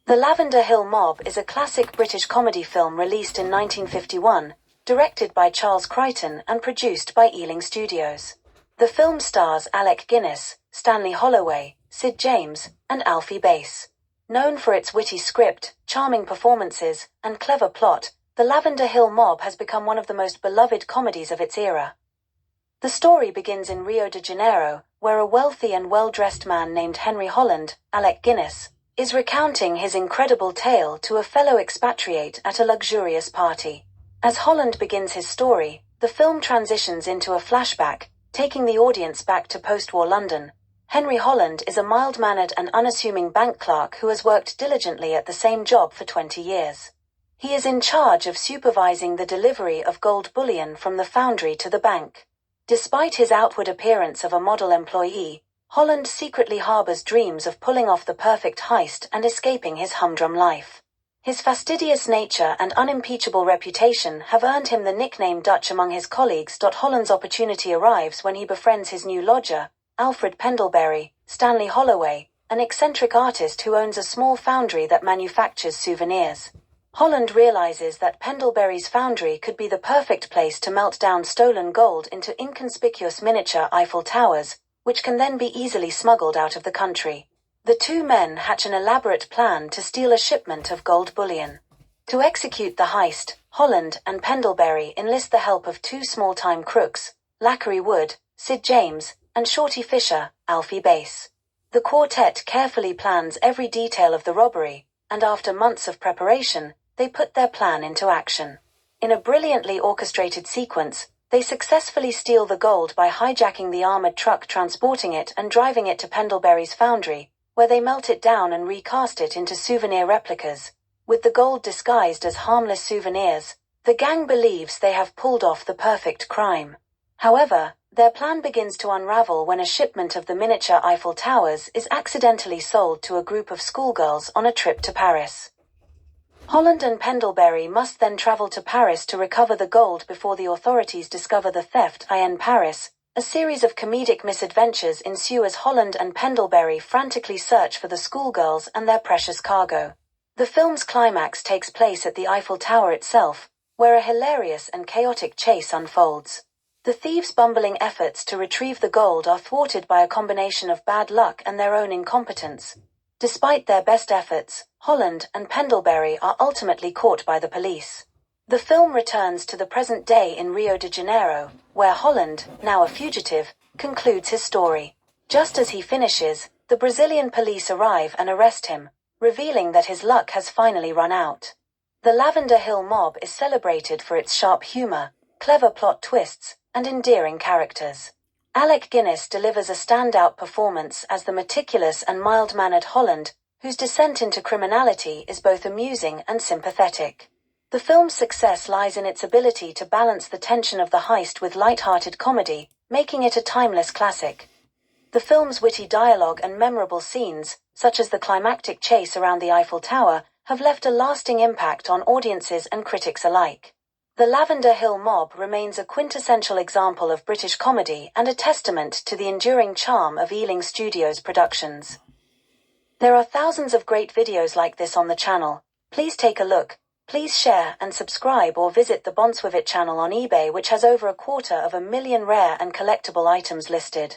The Lavender Hill Mob is a classic British comedy film released in 1951, directed by Charles Crichton and produced by Ealing Studios. The film stars Alec Guinness, Stanley Holloway, Sid James, and Alfie Bass. Known for its witty script, charming performances, and clever plot, The Lavender Hill Mob has become one of the most beloved comedies of its era. The story begins in Rio de Janeiro, where a wealthy and well-dressed man named Henry Holland, Alec Guinness, is recounting his incredible tale to a fellow expatriate at a luxurious party. As Holland begins his story, the film transitions into a flashback, taking the audience back to post-war London. Henry Holland is a mild-mannered and unassuming bank clerk who has worked diligently at the same job for 20 years. He is in charge of supervising the delivery of gold bullion from the foundry to the bank. Despite his outward appearance of a model employee, Holland secretly harbors dreams of pulling off the perfect heist and escaping his humdrum life. His fastidious nature and unimpeachable reputation have earned him the nickname Dutch among his colleagues. Holland's opportunity arrives when he befriends his new lodger, Alfred Pendlebury, Stanley Holloway, an eccentric artist who owns a small foundry that manufactures souvenirs. Holland realizes that Pendlebury's foundry could be the perfect place to melt down stolen gold into inconspicuous miniature Eiffel Towers, which can then be easily smuggled out of the country. The two men hatch an elaborate plan to steal a shipment of gold bullion. To execute the heist, Holland and Pendlebury enlist the help of two small-time crooks, Lackery Wood, Sid James, and Shorty Fisher, Alfie Bass. The quartet carefully plans every detail of the robbery, and after months of preparation, they put their plan into action. In a brilliantly orchestrated sequence, they successfully steal the gold by hijacking the armored truck transporting it and driving it to Pendlebury's foundry, where they melt it down and recast it into souvenir replicas. With the gold disguised as harmless souvenirs, the gang believes they have pulled off the perfect crime. However, their plan begins to unravel when a shipment of the miniature Eiffel Towers is accidentally sold to a group of schoolgirls on a trip to Paris. Holland and Pendlebury must then travel to Paris to recover the gold before the authorities discover the theft. In Paris, a series of comedic misadventures ensue as Holland and Pendlebury frantically search for the schoolgirls and their precious cargo. The film's climax takes place at the Eiffel Tower itself, where a hilarious and chaotic chase unfolds. The thieves' bumbling efforts to retrieve the gold are thwarted by a combination of bad luck and their own incompetence. Despite their best efforts, Holland and Pendlebury are ultimately caught by the police. The film returns to the present day in Rio de Janeiro, where Holland, now a fugitive, concludes his story. Just as he finishes, the Brazilian police arrive and arrest him, revealing that his luck has finally run out. The Lavender Hill Mob is celebrated for its sharp humor, clever plot twists, and endearing characters. Alec Guinness delivers a standout performance as the meticulous and mild-mannered Holland, whose descent into criminality is both amusing and sympathetic. The film's success lies in its ability to balance the tension of the heist with light-hearted comedy, making it a timeless classic. The film's witty dialogue and memorable scenes, such as the climactic chase around the Eiffel Tower, have left a lasting impact on audiences and critics alike. The Lavender Hill Mob remains a quintessential example of British comedy and a testament to the enduring charm of Ealing Studios productions. There are thousands of great videos like this on the channel. Please take a look, please share and subscribe, or visit the Bonswivit channel on eBay, which has over 250,000 rare and collectible items listed.